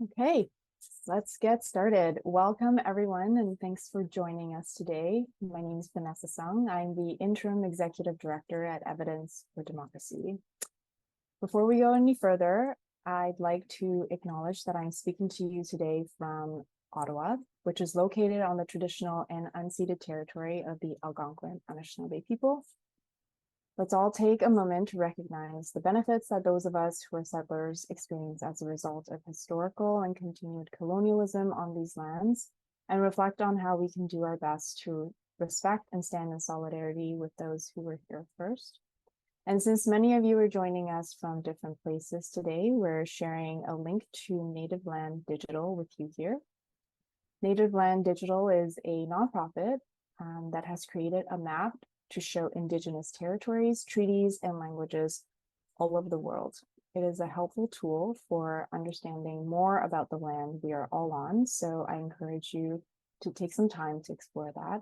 Okay, let's get started. Welcome everyone, and thanks for joining us today. My name is Vanessa Sung. I'm the Interim Executive Director at Evidence for Democracy. Before we go any further, I'd like to acknowledge that I'm speaking to you today from Ottawa, which is located on the traditional and unceded territory of the Algonquin Anishinaabe people. Let's all take a moment to recognize the benefits that those of us who are settlers experience as a result of historical and continued colonialism on these lands, and reflect on how we can do our best to respect and stand in solidarity with those who were here first. And since many of you are joining us from different places today, we're sharing a link to Native Land Digital with you here. Native Land Digital is a nonprofit that has created a map to show Indigenous territories, treaties, and languages all over the world. It is a helpful tool for understanding more about the land we are all on, so I encourage you to take some time to explore that.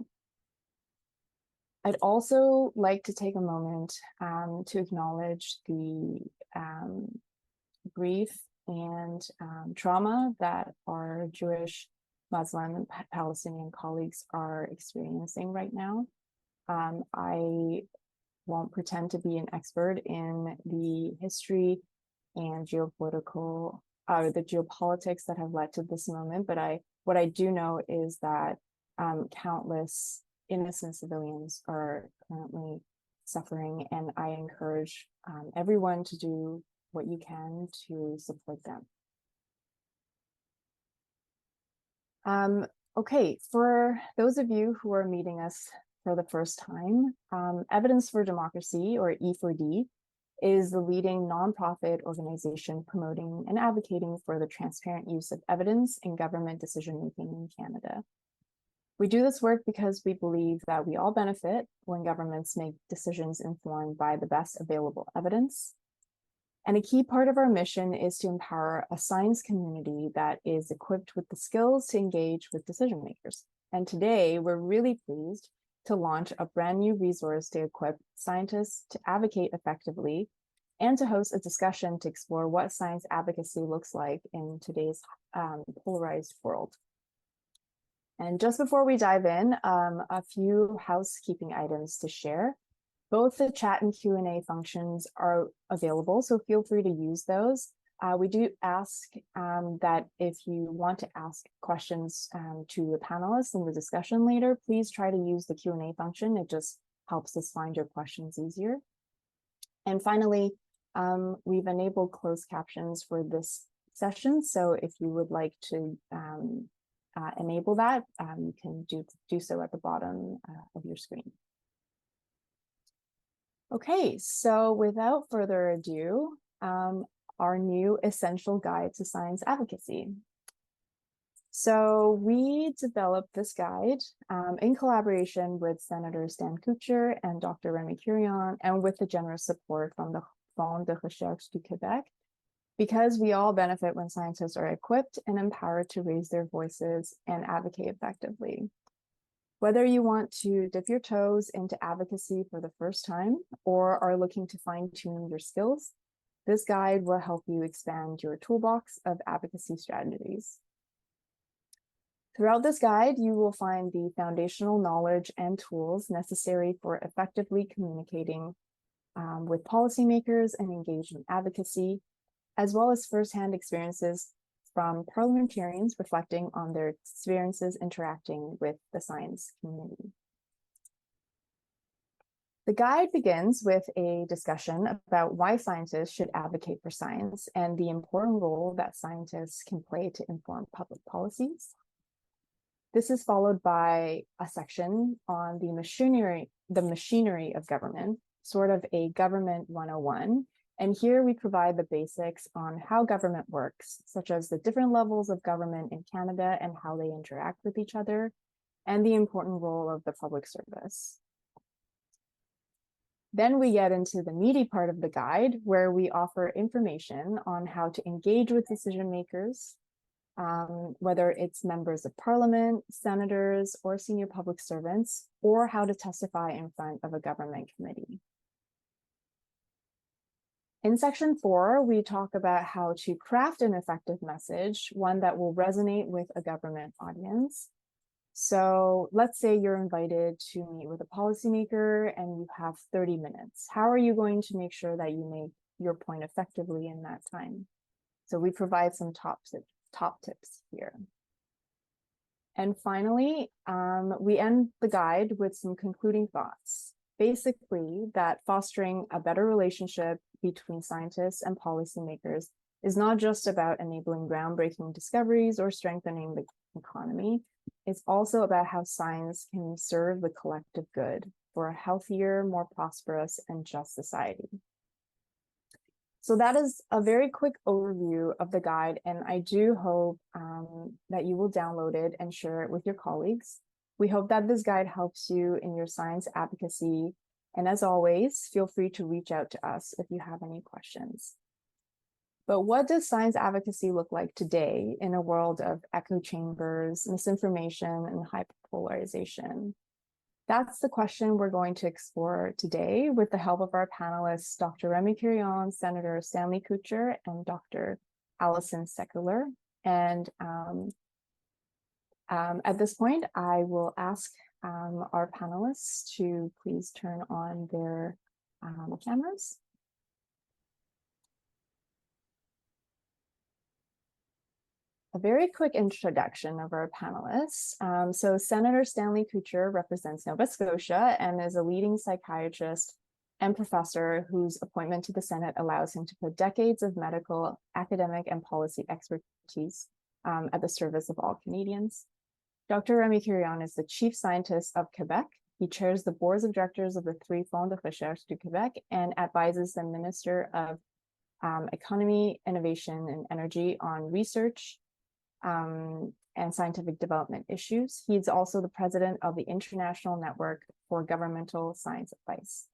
I'd also like to take a moment to acknowledge the grief and trauma that our Jewish, Muslim, and Palestinian colleagues are experiencing right now. I won't pretend to be an expert in the history and geopolitical, the geopolitics that have led to this moment, but what I do know is that countless innocent civilians are currently suffering, and I encourage everyone to do what you can to support them. Okay, for those of you who are meeting us for the first time, Evidence for Democracy, or E4D, is the leading nonprofit organization promoting and advocating for the transparent use of evidence in government decision-making in Canada. We do this work because we believe that we all benefit when governments make decisions informed by the best available evidence. And a key part of our mission is to empower a science community that is equipped with the skills to engage with decision makers. And today, we're really pleased to launch a brand new resource to equip scientists to advocate effectively and to host a discussion to explore what science advocacy looks like in today's polarized world. And just before we dive in, a few housekeeping items to share. Both the chat and Q&A functions are available, so feel free to use those. We do ask that if you want to ask questions to the panelists in the discussion later, please try to use the Q&A function. It just helps us find your questions easier. And finally, we've enabled closed captions for this session, so if you would like to enable that, you can do so at the bottom of your screen. Okay, so without further ado, our new essential guide to science advocacy. So we developed this guide in collaboration with Senator Stanley Kutcher and Dr. Rémi Quirion, and with the generous support from the Fonds de Recherche du Québec, because we all benefit when scientists are equipped and empowered to raise their voices and advocate effectively. Whether you want to dip your toes into advocacy for the first time or are looking to fine-tune your skills, this guide will help you expand your toolbox of advocacy strategies. Throughout this guide, you will find the foundational knowledge and tools necessary for effectively communicating with policymakers and engaged in advocacy, as well as firsthand experiences from parliamentarians reflecting on their experiences interacting with the science community. The guide begins with a discussion about why scientists should advocate for science and the important role that scientists can play to inform public policies. This is followed by a section on the machinery of government, sort of a government 101. And here we provide the basics on how government works, such as the different levels of government in Canada and how they interact with each other, and the important role of the public service. Then we get into the meaty part of the guide, where we offer information on how to engage with decision makers, whether it's members of parliament, senators, or senior public servants, or how to testify in front of a government committee. In section 4, we talk about how to craft an effective message, one that will resonate with a government audience. So let's say you're invited to meet with a policymaker and you have 30 minutes. How are you going to make sure that you make your point effectively in that time? So we provide some top tips here. And finally, we end the guide with some concluding thoughts. Basically, that fostering a better relationship between scientists and policymakers is not just about enabling groundbreaking discoveries or strengthening the economy. It's also about how science can serve the collective good for a healthier, more prosperous, and just society. So that is a very quick overview of the guide, and I do hope that you will download it and share it with your colleagues. We hope that this guide helps you in your science advocacy, and as always, feel free to reach out to us if you have any questions. But what does science advocacy look like today in a world of echo chambers, misinformation, and hyper-polarization? That's the question we're going to explore today with the help of our panelists, Dr. Rémi Quirion, Senator Stanley Kutcher, and Dr. Allison Sekuler. And at this point, I will ask our panelists to please turn on their cameras. A very quick introduction of our panelists. So Senator Stanley Kutcher represents Nova Scotia and is a leading psychiatrist and professor whose appointment to the Senate allows him to put decades of medical, academic, and policy expertise at the service of all Canadians. Dr. Rémi Quirion is the Chief Scientist of Québec. He chairs the boards of directors of the 3 Fonds de Recherche du Québec and advises the Minister of Economy, Innovation, and Energy on research, and scientific development issues. He's also the president of the International Network for Governmental Science Advice.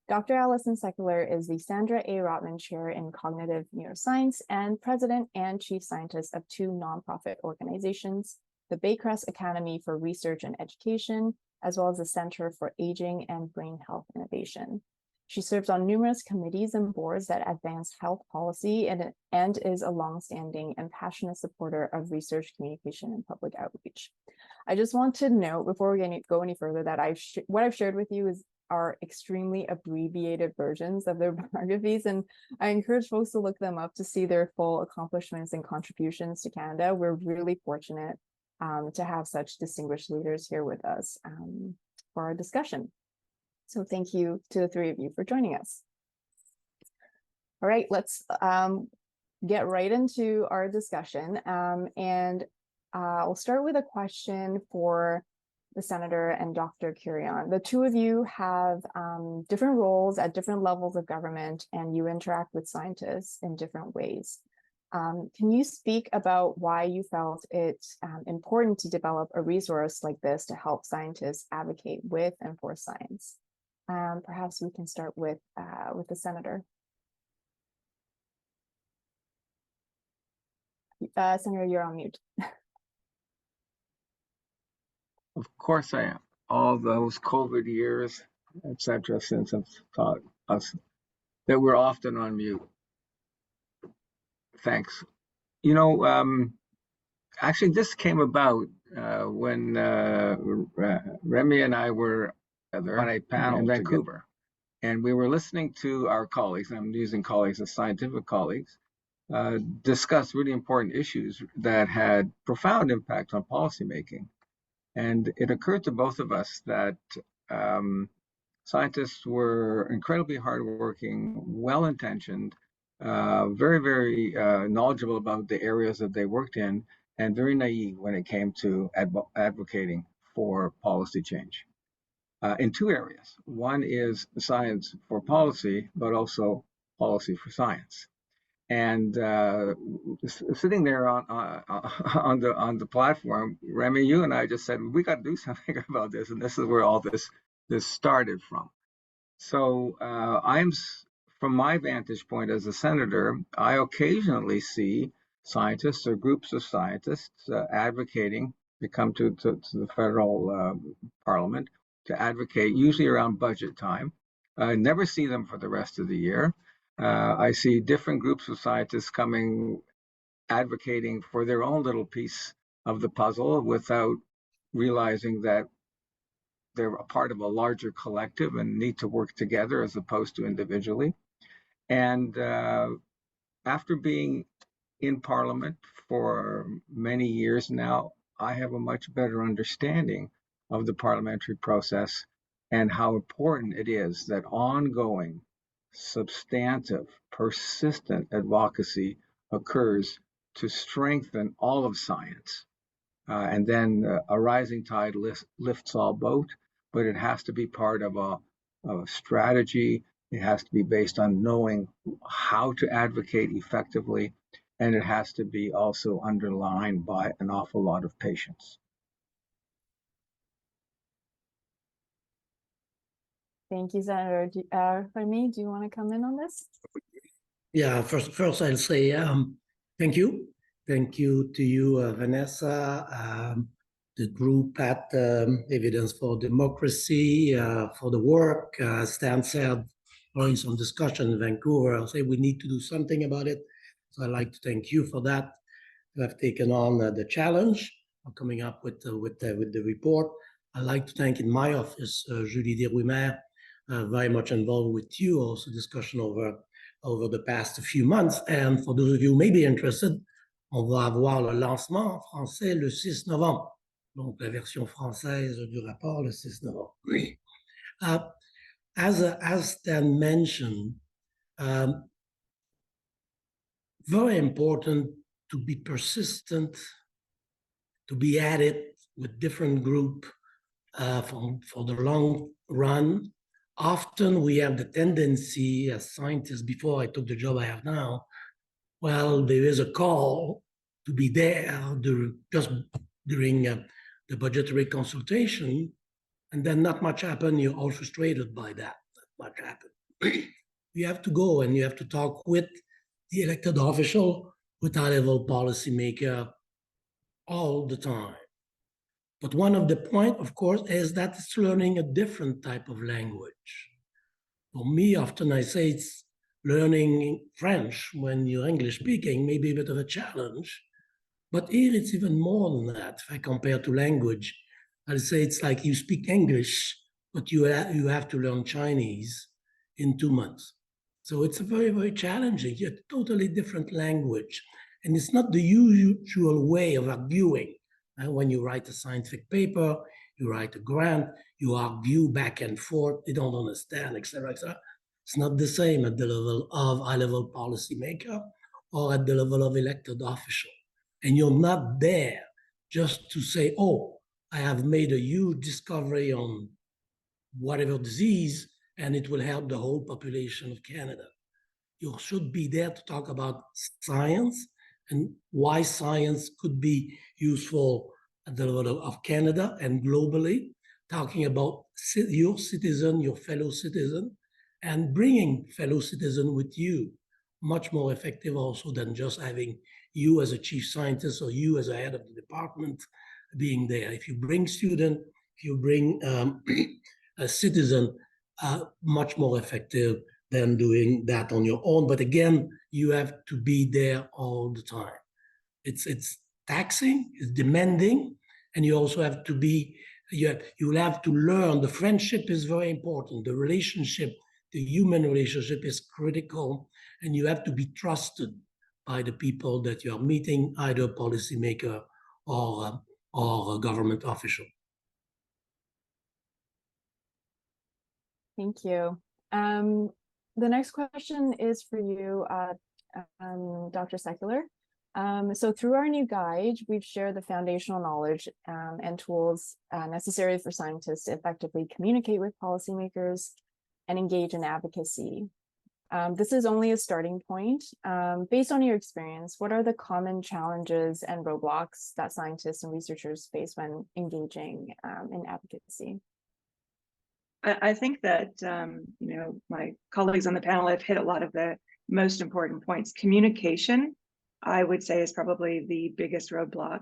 Dr. Allison Sekuler is the Sandra A. Rotman Chair in Cognitive Neuroscience and president and chief scientist of 2 nonprofit organizations, the Baycrest Academy for Research and Education, as well as the Center for Aging and Brain Health Innovation. She serves on numerous committees and boards that advance health policy and is a longstanding and passionate supporter of research, communication, and public outreach. I just want to note before we go any further that what I've shared with you are extremely abbreviated versions of their biographies, and I encourage folks to look them up to see their full accomplishments and contributions to Canada. We're really fortunate to have such distinguished leaders here with us for our discussion. So thank you to the 3 of you for joining us. All right, let's get right into our discussion. I'll start with a question for the Senator and Dr. Quirion. The 2 of you have different roles at different levels of government, and you interact with scientists in different ways. Can you speak about why you felt it important to develop a resource like this to help scientists advocate with and for science? Perhaps we can start with the Senator. Senator, you're on mute. Of course I am. All those COVID years, etc., since have taught us that we're often on mute. Thanks. You know, actually, this came about when Rémi and I were on a panel in Vancouver, and we were listening to our colleagues, and I'm using colleagues as scientific colleagues, discuss really important issues that had profound impact on policymaking. And it occurred to both of us that scientists were incredibly hardworking, well-intentioned, very, very knowledgeable about the areas that they worked in, and very naive when it came to advocating for policy change. In 2 areas. One is science for policy, but also policy for science. And sitting there on the platform, Rémi, you and I just said, we got to do something about this, and this is where all this started from. So from my vantage point as a senator, I occasionally see scientists or groups of scientists advocating to come to the federal parliament to advocate, usually around budget time. I never see them for the rest of the year. I see different groups of scientists coming, advocating for their own little piece of the puzzle without realizing that they're a part of a larger collective and need to work together as opposed to individually. And after being in Parliament for many years now, I have a much better understanding of the parliamentary process and how important it is that ongoing, substantive, persistent advocacy occurs to strengthen all of science. And then a rising tide lifts all boat, but it has to be part of a strategy. It has to be based on knowing how to advocate effectively, and it has to be also underlined by an awful lot of patience. Thank you, Senator. Rémi, do you want to come in on this? Yeah, first I'll say thank you. Thank you to you, Vanessa, the group at Evidence for Democracy for the work. Stan said, following some discussion in Vancouver, I'll say we need to do something about it. So I'd like to thank you for that. You have taken on the challenge of coming up with the report. I'd like to thank in my office, Julie Desruimer, very much involved with you, also discussion over the past few months. And for those of you who may be interested, on va avoir le lancement français le 6 novembre. Donc, la version française du rapport le 6 novembre. As Stan mentioned, very important to be persistent, to be at it with different group for the long run. Often we have the tendency as scientists, before I took the job I have now, well, there is a call to be there just during the budgetary consultation, and then not much happened. You're all frustrated by that. Not much happened. You have to go and you have to talk with the elected official, with high-level policymaker all the time. But one of the points, of course, is that it's learning a different type of language. For me, often I say it's learning French when you're English speaking may be a bit of a challenge. But here it's even more than that. If I compare to language, I'll say it's like you speak English, but you have to learn Chinese in 2 months. So it's a very, very challenging, yet totally different language. And it's not the usual way of arguing. When you write a scientific paper, you write a grant, you argue back and forth, they don't understand, etc., etc. It's not the same at the level of high-level policymaker or at the level of elected official. And you're not there just to say, oh, I have made a huge discovery on whatever disease, and it will help the whole population of Canada. You should be there to talk about science and why science could be useful at the level of Canada and globally, talking about your citizen, your fellow citizen, and bringing fellow citizen with you, much more effective also than just having you as a chief scientist or you as a head of the department being there. If you bring student, if you bring a citizen, much more effective than doing that on your own. But again, you have to be there all the time. It's taxing, it's demanding, and you also have to be, you'll have to learn. The friendship is very important. The relationship, the human relationship is critical, and you have to be trusted by the people that you are meeting, either a policymaker or a government official. Thank you. The next question is for you, Dr. Sekuler. So through our new guide, we've shared the foundational knowledge and tools necessary for scientists to effectively communicate with policymakers and engage in advocacy. This is only a starting point. Based on your experience, what are the common challenges and roadblocks that scientists and researchers face when engaging in advocacy? I think that my colleagues on the panel have hit a lot of the most important points. Communication, I would say, is probably the biggest roadblock.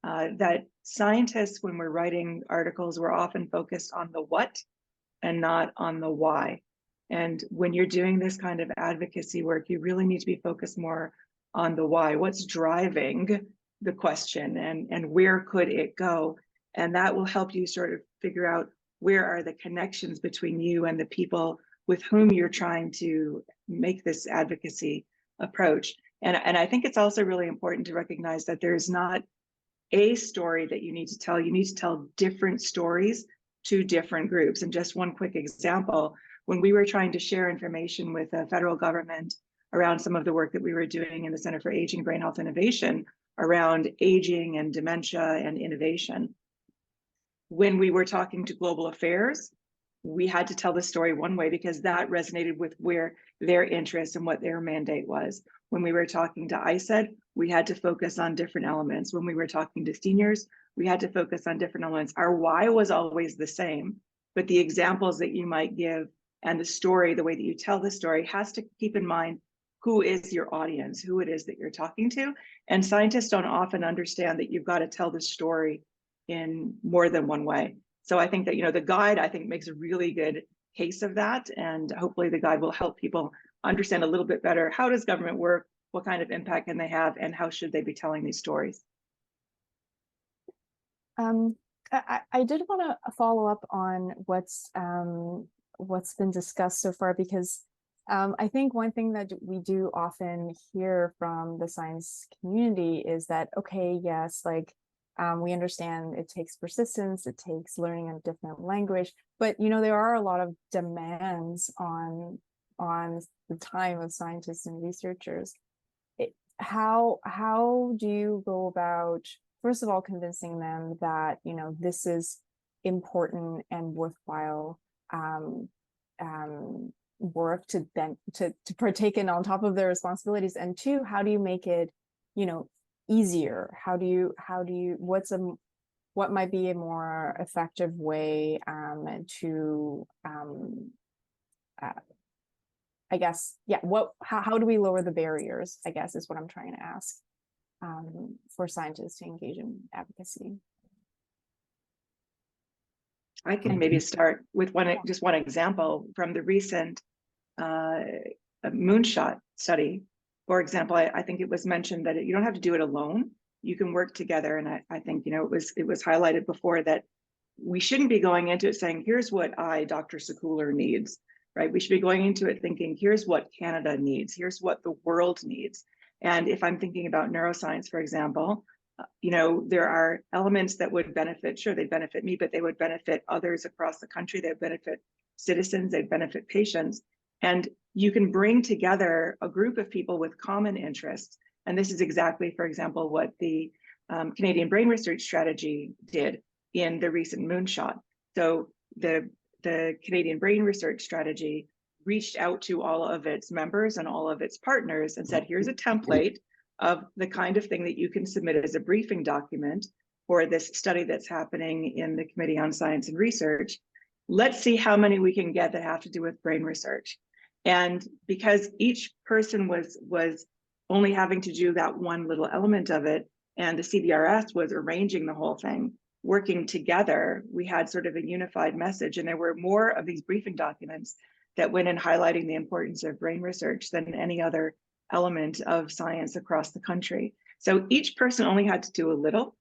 That scientists, when we're writing articles, we're often focused on the what and not on the why. And when you're doing this kind of advocacy work, you really need to be focused more on the why. What's driving the question, and where could it go? And that will help you sort of figure out where are the connections between you and the people with whom you're trying to make this advocacy approach. And I think it's also really important to recognize that there's not a story that you need to tell. You need to tell different stories to different groups. And just one quick example, when we were trying to share information with the federal government around some of the work that we were doing in the Center for Aging, Brain Health Innovation around aging and dementia and innovation, when we were talking to global affairs, we had to tell the story one way because that resonated with where their interest and what their mandate was. When we were talking to ISED, we had to focus on different elements. When we were talking to seniors, we had to focus on different elements. Our why was always the same, but the examples that you might give and the story, the way that you tell the story, has to keep in mind who is your audience, who it is that you're talking to. And scientists don't often understand that you've got to tell the story in more than one way. So I think that, the guide, I think, makes a really good case of that. And hopefully the guide will help people understand a little bit better, how does government work, what kind of impact can they have, and how should they be telling these stories? I did want to follow up on what's been discussed so far, because I think one thing that we do often hear from the science community is that, okay, yes, like, we understand it takes persistence, it takes learning a different language, but there are a lot of demands on the time of scientists and researchers. How do you go about, first of all, convincing them that this is important and worthwhile work to partake in on top of their responsibilities, and two, how do you make it easier? How do you what might be a more effective way to I guess, yeah, how do we lower the barriers, I guess, is what I'm trying to ask, for scientists to engage in advocacy. I can maybe start with just one example from the recent moonshot study. For example, I think it was mentioned that you don't have to do it alone. You can work together. And I think, it was highlighted before that we shouldn't be going into it saying, here's what Dr. Sekuler needs, right? We should be going into it thinking, here's what Canada needs, here's what the world needs. And if I'm thinking about neuroscience, for example, there are elements that would benefit, sure, they'd benefit me, but they would benefit others across the country. They'd benefit citizens, they'd benefit patients. And you can bring together a group of people with common interests. And this is exactly, for example, what the Canadian Brain Research Strategy did in the recent moonshot. So the Canadian Brain Research Strategy reached out to all of its members and all of its partners and said, here's a template of the kind of thing that you can submit as a briefing document for this study that's happening in the Committee on Science and Research. Let's see how many we can get that have to do with brain research. And because each person was only having to do that one little element of it, and the CBRS was arranging the whole thing, working together, we had sort of a unified message. And there were more of these briefing documents that went in highlighting the importance of brain research than any other element of science across the country. So each person only had to do a little,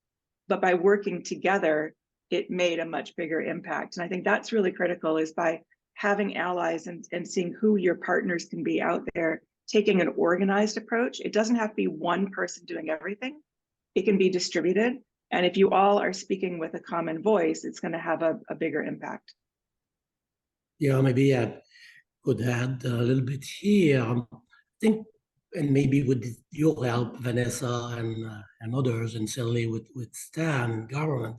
but by working together, it made a much bigger impact. And I think that's really critical, is by having allies and seeing who your partners can be out there, taking an organized approach. It doesn't have to be one person doing everything. It can be distributed. And if you all are speaking with a common voice, it's going to have a bigger impact. Yeah, maybe I could add a little bit here. I think, and maybe with your help, Vanessa, and others, and certainly with Stan and government,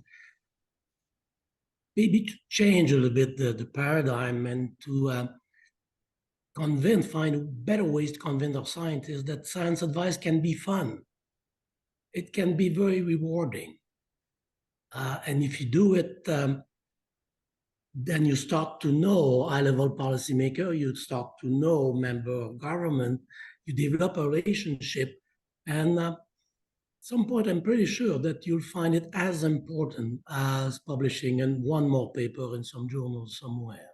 maybe to change a little bit the paradigm and to find better ways to convince our scientists that science advice can be fun. It can be very rewarding. And if you do it, then you start to know high-level policymaker, you start to know member of government, you develop a relationship, and at some point I'm pretty sure that you'll find it as important as publishing one more paper in some journal somewhere.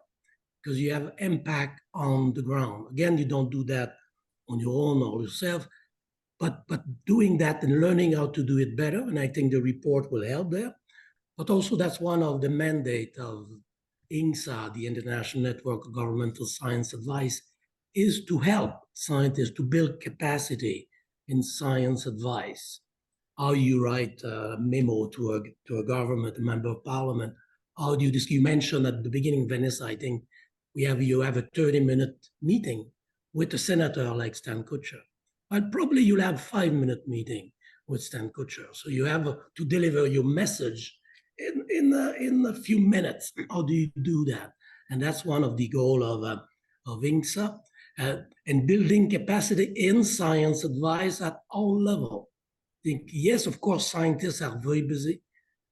because you have impact on the ground. Again, you don't do that on your own or yourself, but doing that and learning how to do it better, and I think the report will help there. But also that's one of the mandate of INSA, the International Network of Governmental Science Advice, is to help scientists to build capacity in science advice. How you write a memo to a government, a member of parliament. How do you mentioned at the beginning, Vanessa, I think you have a 30-minute meeting with a senator like Stan Kutcher. But probably you'll have a 5-minute meeting with Stan Kutcher. So you have to deliver your message in a few minutes. How do you do that? And that's one of the goals of INSA, and building capacity in science advice at all levels. Yes, of course, scientists are very busy.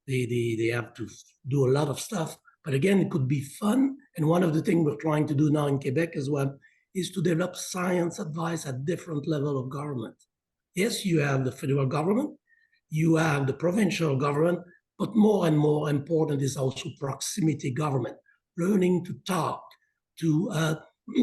They have to do a lot of stuff. But again, it could be fun. And one of the things we're trying to do now in Quebec as well is to develop science advice at different levels of government. Yes, you have the federal government, you have the provincial government, but more and more important is also proximity government, learning to talk to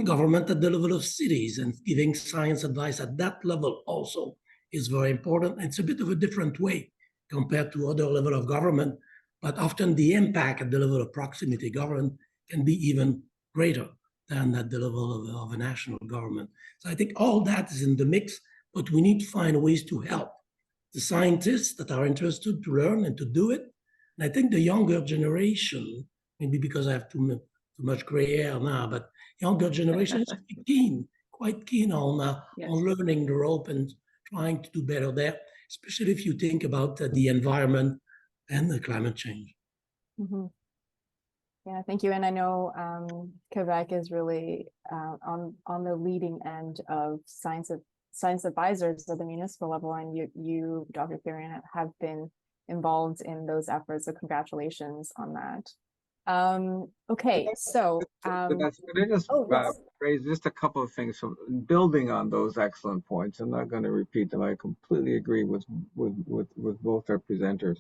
government at the level of cities and giving science advice at that level also is very important. It's a bit of a different way compared to other level of government, but often the impact at the level of proximity government can be even greater than at the level of a national government. So I think all that is in the mix, but we need to find ways to help the scientists that are interested to learn and to do it. And I think the younger generation, maybe because I have too much gray hair now, but younger generation is quite keen on learning the rope and trying to do better there, especially if you think about the environment and the climate change. Mm-hmm. Yeah, thank you. And I know Quebec is really on the leading end of science advisors at the municipal level, and you, Dr. Quirion, have been involved in those efforts. So congratulations on that. Okay, so could I just raise just a couple of things from building on those excellent points. I'm not going to repeat them. I completely agree with both our presenters.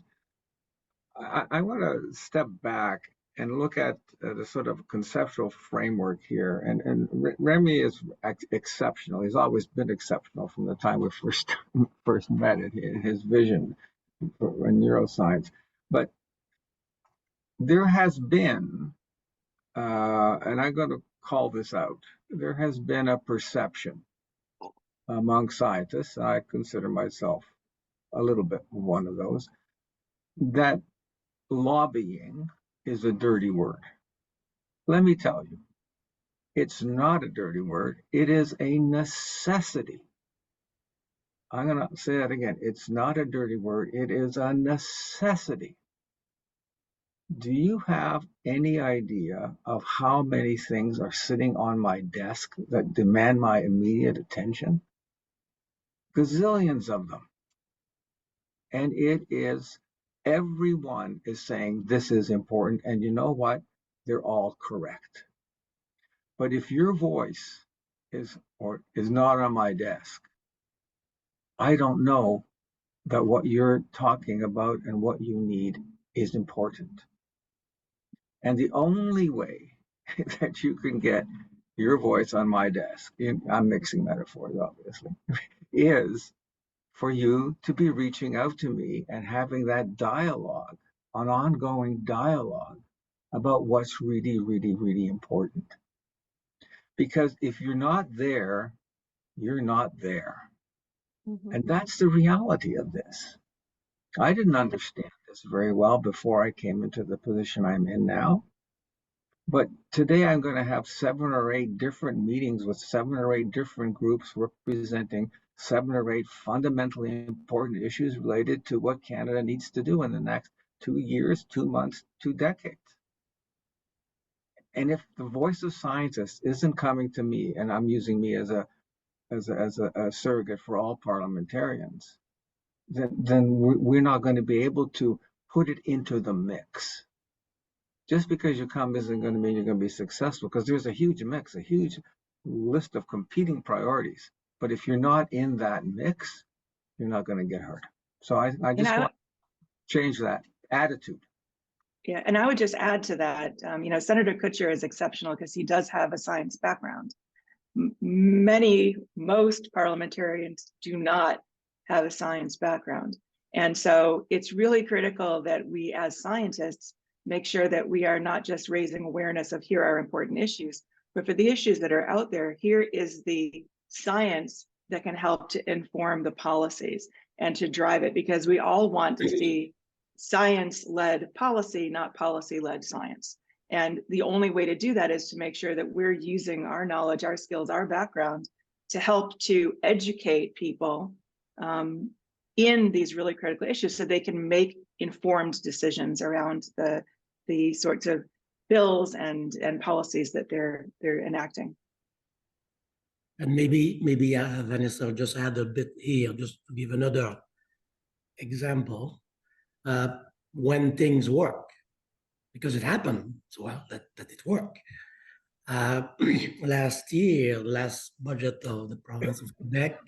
I want to step back and look at the sort of conceptual framework here. And Rémi is exceptional. He's always been exceptional from the time we first met in his vision for neuroscience. But there has been, and I'm going to call this out, there has been a perception among scientists, I consider myself a little bit one of those, that lobbying is a dirty word. Let me tell you, it's not a dirty word. It is a necessity. I'm going to say that again. It's not a dirty word. It is a necessity. Do you have any idea of how many things are sitting on my desk that demand my immediate attention? Gazillions of them. And everyone is saying this is important. And you know what? They're all correct. But if your voice is not on my desk, I don't know that what you're talking about and what you need is important. And the only way that you can get your voice on my desk, I'm mixing metaphors, obviously, is for you to be reaching out to me and having that dialogue, an ongoing dialogue about what's really, really, really important. Because if you're not there, you're not there. Mm-hmm. And that's the reality of this. I didn't understand this very well before I came into the position I'm in now. But today I'm going to have 7 or 8 different meetings with 7 or 8 different groups representing 7 or 8 fundamentally important issues related to what Canada needs to do in the next 2 years, 2 months, 2 decades. And if the voice of scientists isn't coming to me, and I'm using me as a surrogate for all parliamentarians, then we're not going to be able to put it into the mix. Just because you come isn't going to mean you're going to be successful, because there's a huge mix, a huge list of competing priorities. But if you're not in that mix, you're not going to get heard. So I just want to change that attitude. Yeah, and I would just add to that, Senator Kutcher is exceptional because he does have a science background. Most parliamentarians do not have a science background. And so it's really critical that we as scientists make sure that we are not just raising awareness of here are important issues, but for the issues that are out there, here is the science that can help to inform the policies and to drive it, because we all want to see science-led policy, not policy-led science. And the only way to do that is to make sure that we're using our knowledge, our skills, our background to help to educate people in these really critical issues so they can make informed decisions around the sorts of bills and policies that they're enacting. And maybe Vanessa, just add a bit here, just to give another example. When things work, because it happened so well that it worked. Last year, last budget of the province of Quebec,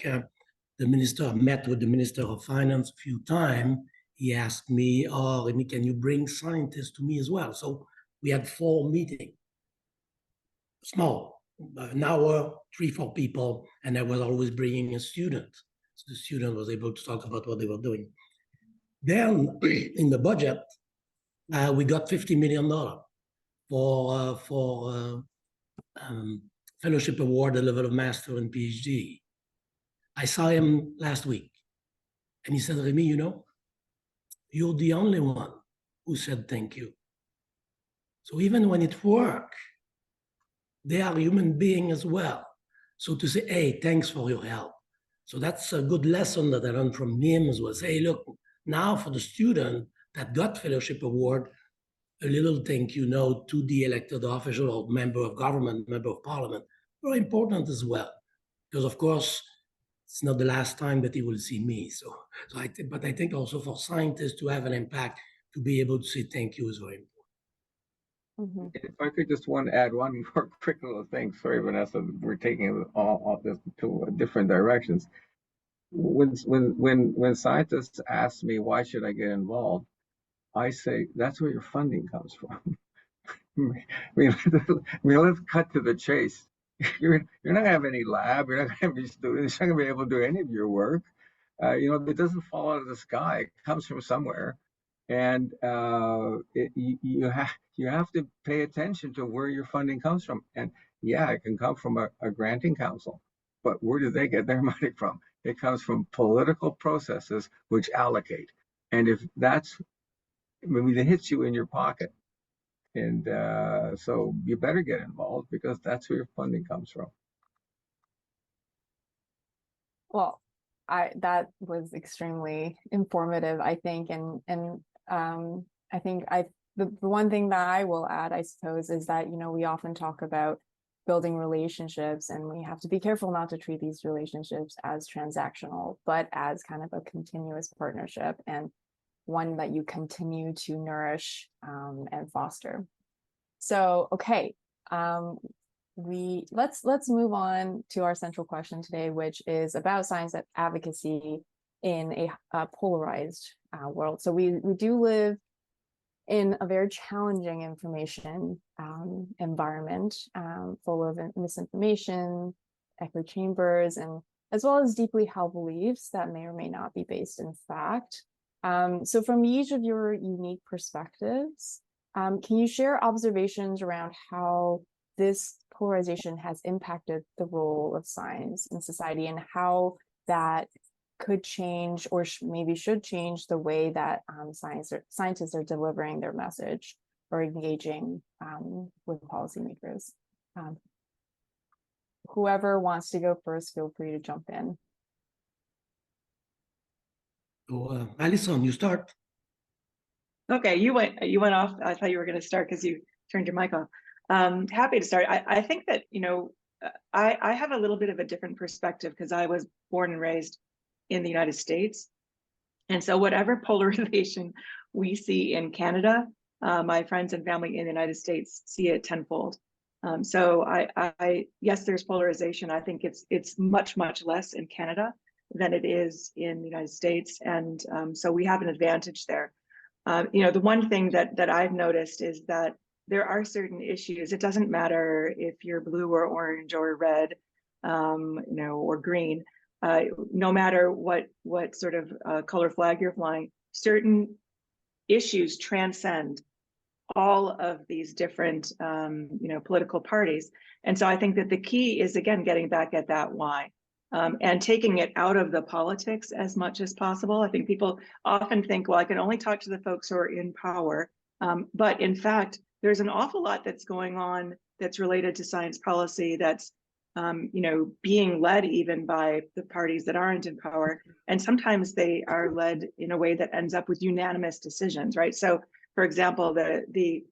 the minister met with the Minister of Finance a few times. He asked me, "Oh, Rémi, can you bring scientists to me as well?" So we had 4 meetings, small, an hour, 3-4 people, and I was always bringing a student. So the student was able to talk about what they were doing. Then in the budget, we got $50 million for fellowship award, the level of master and PhD. I saw him last week, and he said, "Rémi, you're the only one who said thank you." So even when it works, they are human beings as well. So to say, "Hey, thanks for your help." So that's a good lesson that I learned from him as well. Say, "Hey, look, now for the student that got fellowship award, a little thank you note to the elected official or member of government, member of parliament," very important as well. Because of course, it's not the last time that he will see me. But I think also for scientists to have an impact, to be able to say thank you is very important. Mm-hmm. If I could just add one more quick little thing. Sorry, Vanessa, we're taking all this to different directions. When scientists ask me why should I get involved, I say that's where your funding comes from. Let's cut to the chase. You're not gonna have any lab. You're not gonna have any students. You're not gonna be able to do any of your work. It doesn't fall out of the sky. It comes from somewhere, and you have to pay attention to where your funding comes from. And yeah, it can come from a granting council, but where do they get their money from? It comes from political processes which allocate. And if that's maybe it hits you in your pocket, and so you better get involved because that's where your funding comes from. Well, that was extremely informative, I think, and I think the one thing that I will add, I suppose, is that we often talk about building relationships, and we have to be careful not to treat these relationships as transactional, but as kind of a continuous partnership and one that you continue to nourish and foster. So, okay, let's move on to our central question today, which is about science advocacy in a polarized world. So we do live in a very challenging information environment, full of misinformation, echo chambers, and as well as deeply held beliefs that may or may not be based in fact. So from each of your unique perspectives, can you share observations around how this polarization has impacted the role of science in society, and how that could change or maybe should change the way that scientists are delivering their message or engaging with policymakers? Whoever wants to go first, feel free to jump in. So, Allison, you start. Okay, you went off. I thought you were going to start because you turned your mic off. Happy to start. I think that I have a little bit of a different perspective because I was born and raised in the United States, and so whatever polarization we see in Canada, my friends and family in the United States see it tenfold. So yes, there's polarization. I think it's much less in Canada than it is in the United States, and so we have an advantage there. The one thing that I've noticed is that there are certain issues. It doesn't matter if you're blue or orange or red, or green. No matter what sort of color flag you're flying, certain issues transcend all of these different, political parties. And so I think that the key is, again, getting back at that why. And taking it out of the politics as much as possible. I think people often think, well, I can only talk to the folks who are in power. But in fact, there's an awful lot that's going on that's related to science policy that's, being led even by the parties that aren't in power. And sometimes they are led in a way that ends up with unanimous decisions, right? So, for example, the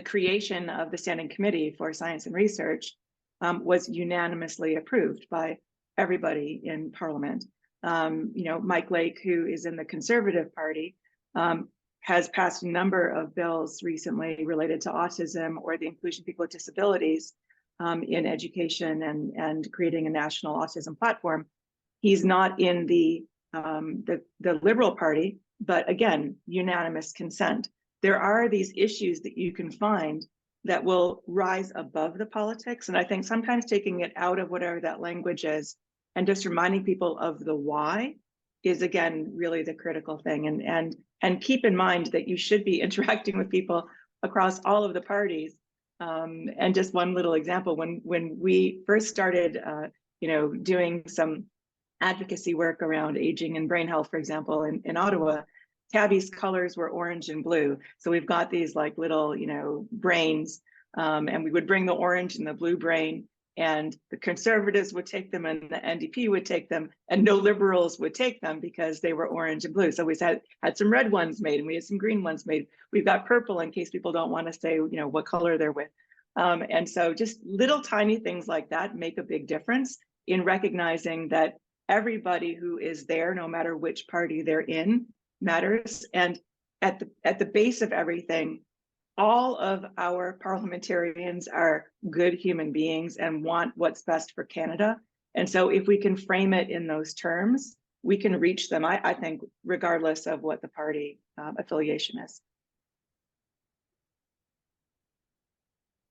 creation of the Standing Committee for Science and Research was unanimously approved by everybody in Parliament. Mike Lake, who is in the Conservative Party, has passed a number of bills recently related to autism or the inclusion of people with disabilities in education and creating a national autism platform. He's not in the Liberal Party, but again, unanimous consent. There are these issues that you can find that will rise above the politics. And I think sometimes taking it out of whatever that language is and just reminding people of the why is, again, really the critical thing. And keep in mind that you should be interacting with people across all of the parties. And just one little example, when we first started, doing some advocacy work around aging and brain health, for example, in Ottawa, Tabby's colors were orange and blue. So we've got these like little, brains, and we would bring the orange and the blue brain, and the Conservatives would take them and the NDP would take them, and no Liberals would take them because they were orange and blue. So we had some red ones made and we had some green ones made. We've got purple in case people don't want to say, what color they're with. And so just little tiny things like that make a big difference in recognizing that everybody who is there, no matter which party they're in, matters. And at the base of everything, all of our parliamentarians are good human beings and want what's best for Canada. And so if we can frame it in those terms, we can reach them, I think, regardless of what the party affiliation is.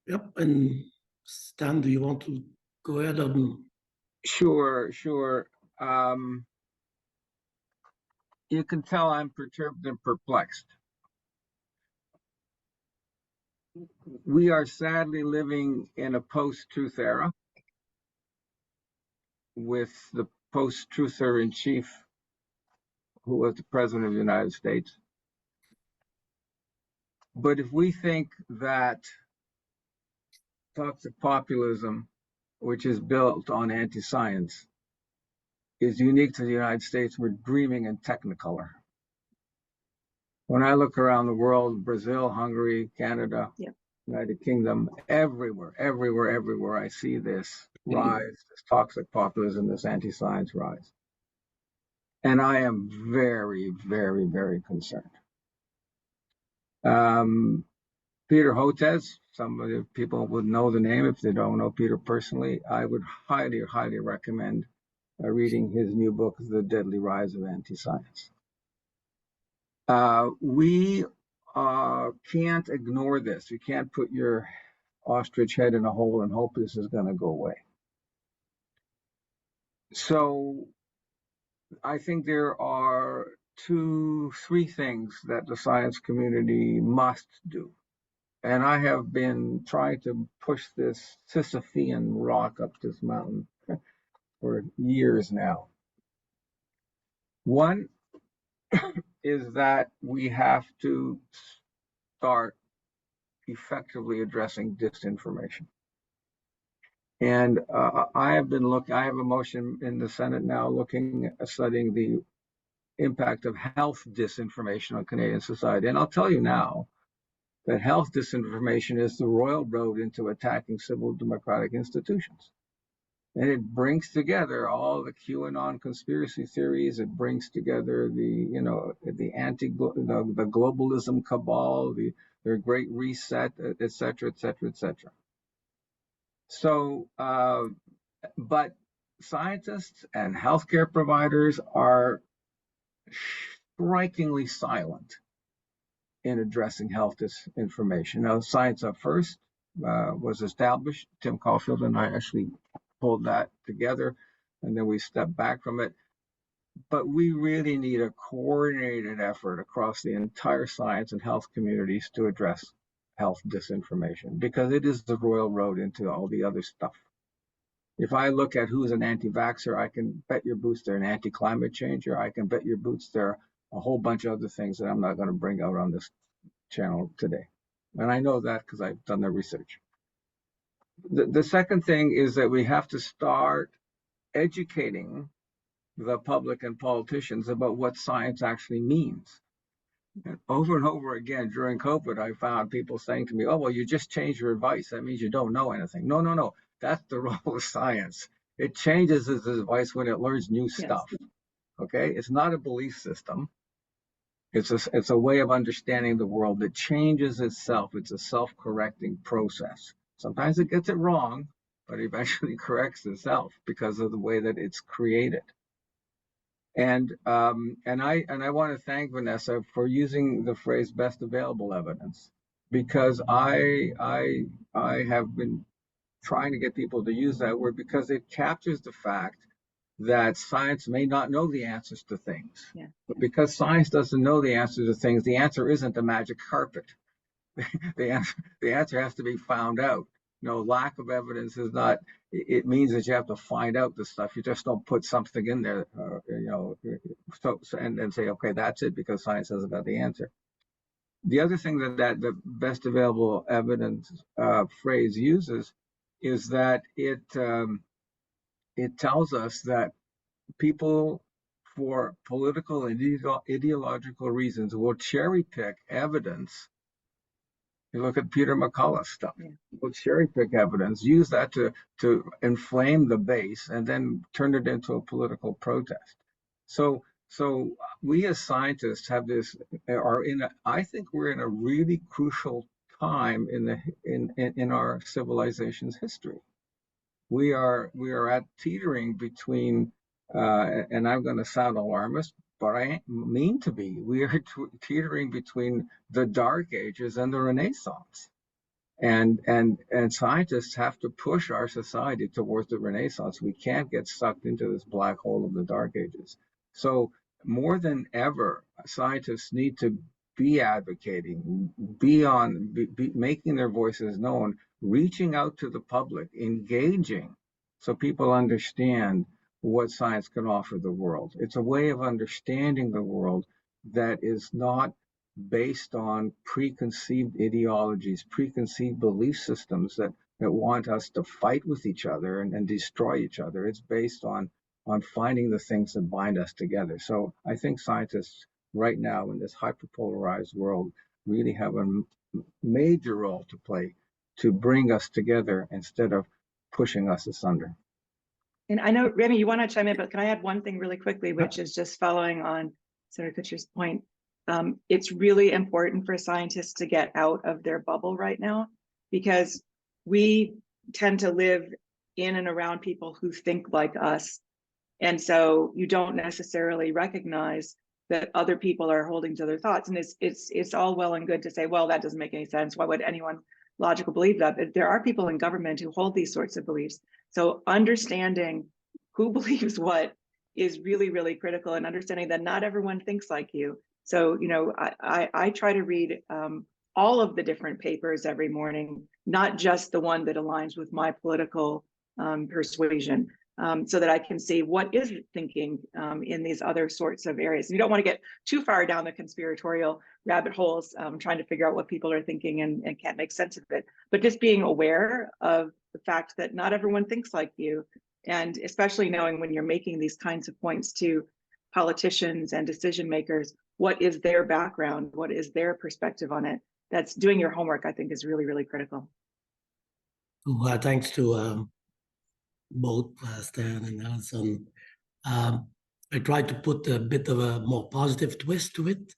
Yep. And Stan, do you want to go ahead on? Sure. You can tell I'm perturbed and perplexed. We are sadly living in a post-truth era with the post-truther in chief, who was the president of the United States. But if we think that toxic populism, which is built on anti-science, is unique to the United States, we're dreaming in Technicolor. When I look around the world, Brazil, Hungary, Canada, yep, United Kingdom, everywhere, I see this rise, this toxic populism, this anti-science rise. And I am very, very, very concerned. Peter Hotez, some of the people would know the name if they don't know Peter personally. I would highly, highly recommend reading his new book, The Deadly Rise of Anti-Science. We can't ignore this. You can't put your ostrich head in a hole and hope this is going to go away. So I think there are 3 things that the science community must do. And I have been trying to push this Sisyphean rock up this mountain for years now. One is that we have to start effectively addressing disinformation. And I have a motion in the Senate now studying the impact of health disinformation on Canadian society. And I'll tell you now that health disinformation is the royal road into attacking civil democratic institutions. And it brings together all the QAnon conspiracy theories. It brings together the globalism cabal, their Great Reset, et cetera, et cetera, et cetera. So, but scientists and healthcare providers are strikingly silent in addressing health disinformation. Now, Science Up First was established. Tim Caulfield and I actually pulled that together, and then we stepped back from it. But we really need a coordinated effort across the entire science and health communities to address health disinformation, because it is the royal road into all the other stuff. If I look at who's an anti-vaxxer, I can bet your boots they're an anti-climate changer. I can bet your boots they're a whole bunch of other things that I'm not going to bring out on this channel today. And I know that because I've done the research. The second thing is that we have to start educating the public and politicians about what science actually means. And over again during COVID, I found people saying to me, oh, well, you just changed your advice. That means you don't know anything. No. That's the role of science. It changes its advice when it learns new stuff. Okay? It's not a belief system. It's a way of understanding the world that changes itself. It's a self-correcting process. Sometimes it gets it wrong, but eventually corrects itself because of the way that it's created. And I want to thank Vanessa for using the phrase "best available evidence," because I have been trying to get people to use that word because it captures the fact that science may not know the answers to things. Yeah. But because science doesn't know the answers to things, the answer isn't a magic carpet. the answer has to be found out. Lack of evidence is not, it means that you have to find out the stuff. You just don't put something in there, and say, okay, that's it, because science hasn't got the answer. The other thing that the best available evidence phrase uses is that it tells us that people, for political and ideological reasons, will cherry pick evidence. You look at Peter McCullough's stuff. Yeah. We'll cherry pick evidence, use that to inflame the base, and then turn it into a political protest. So we as scientists I think we're in a really crucial time in our civilization's history. We are at teetering between, and I'm going to sound alarmist, but I mean to be. We are teetering between the Dark Ages and the Renaissance, and scientists have to push our society towards the Renaissance. We can't get sucked into this black hole of the Dark Ages. So more than ever, scientists need to be advocating, be making their voices known, reaching out to the public, engaging, so people understand what science can offer the world. It's a way of understanding the world that is not based on preconceived ideologies, preconceived belief systems that want us to fight with each other and destroy each other. It's based on finding the things that bind us together. So I think scientists right now in this hyper-polarized world really have a major role to play to bring us together instead of pushing us asunder. And I know, Rémi, you want to chime in, but can I add one thing really quickly, which is just following on Senator Kutcher's point. It's really important for scientists to get out of their bubble right now, because we tend to live in and around people who think like us. And so you don't necessarily recognize that other people are holding to their thoughts. And it's all well and good to say, well, that doesn't make any sense. Why would anyone logical believe that? But there are people in government who hold these sorts of beliefs. So understanding who believes what is really, really critical, and understanding that not everyone thinks like you. So, I try to read all of the different papers every morning, not just the one that aligns with my political persuasion, so that I can see what is thinking in these other sorts of areas. And you don't want to get too far down the conspiratorial rabbit holes, trying to figure out what people are thinking and can't make sense of it. But just being aware of the fact that not everyone thinks like you, and especially knowing when you're making these kinds of points to politicians and decision makers, what is their background, what is their perspective on it. That's doing your homework, I think, is really, really critical. Thanks to both Stan and Allison. I tried to put a bit of a more positive twist to it.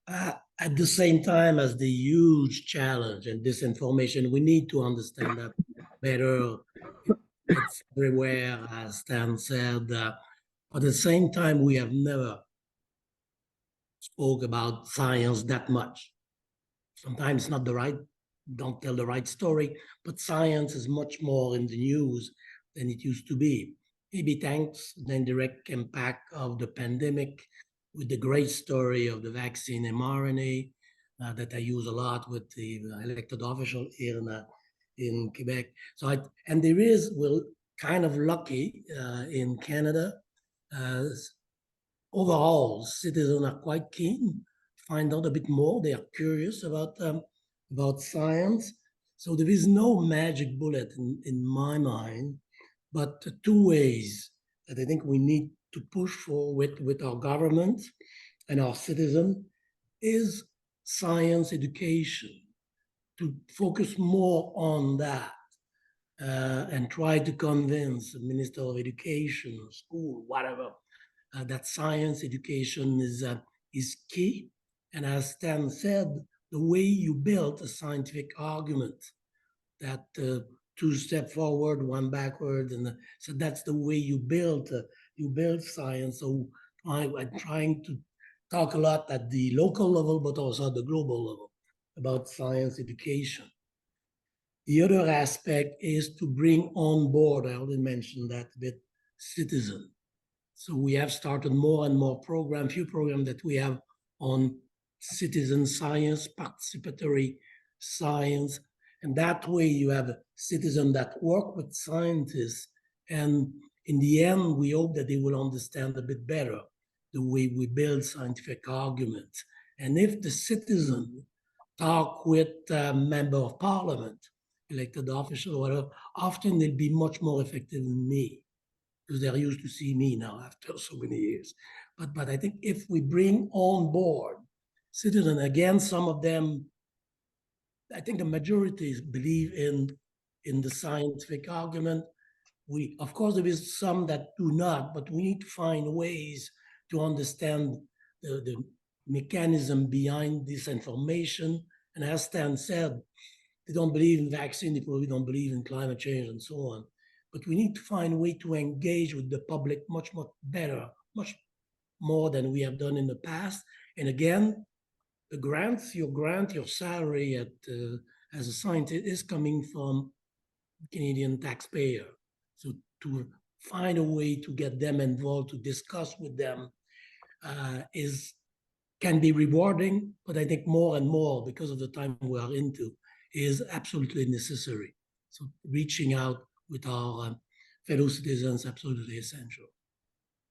At the same time as the huge challenge and disinformation, we need to understand that better. It's everywhere, as Stan said. But at the same time, we have never spoke about science that much. Sometimes not the right, don't tell the right story, but science is much more in the news than it used to be. Maybe thanks to the indirect impact of the pandemic, with the great story of the vaccine mRNA that I use a lot with the elected official here in Quebec. And there is, we're kind of lucky in Canada. Overall, citizens are quite keen to find out a bit more. They are curious about science. So there is no magic bullet in my mind, but two ways that I think we need to push for with our government and our citizens is science education, to focus more on that and try to convince the Minister of Education, school, whatever, that science education is key. And as Stan said, the way you build a scientific argument, that two step forward, one backward, and so that's the way you build science. So I'm trying to talk a lot at the local level, but also at the global level about science education. The other aspect is to bring on board, I already mentioned that a bit, citizens. So we have started more and more programs, few programs that we have on citizen science, participatory science. And that way you have citizens that work with scientists. And in the end, we hope that they will understand a bit better the way we build scientific arguments. And if the citizen talk with a member of parliament, elected official, or whatever, often they'll be much more effective than me, because they're used to see me now after so many years. But I think if we bring on board citizens, again, some of them, I think the majority believe in the scientific argument. Of course, there is some that do not, but we need to find ways to understand the mechanism behind this information. And as Stan said, they don't believe in vaccine, they probably don't believe in climate change and so on. But we need to find a way to engage with the public much, much better, much more than we have done in the past. And again, the grants, your salary as a scientist is coming from Canadian taxpayer. So to find a way to get them involved, to discuss with them, can be rewarding, but I think more and more, because of the time we are into, is absolutely necessary. So reaching out with our fellow citizens, absolutely essential.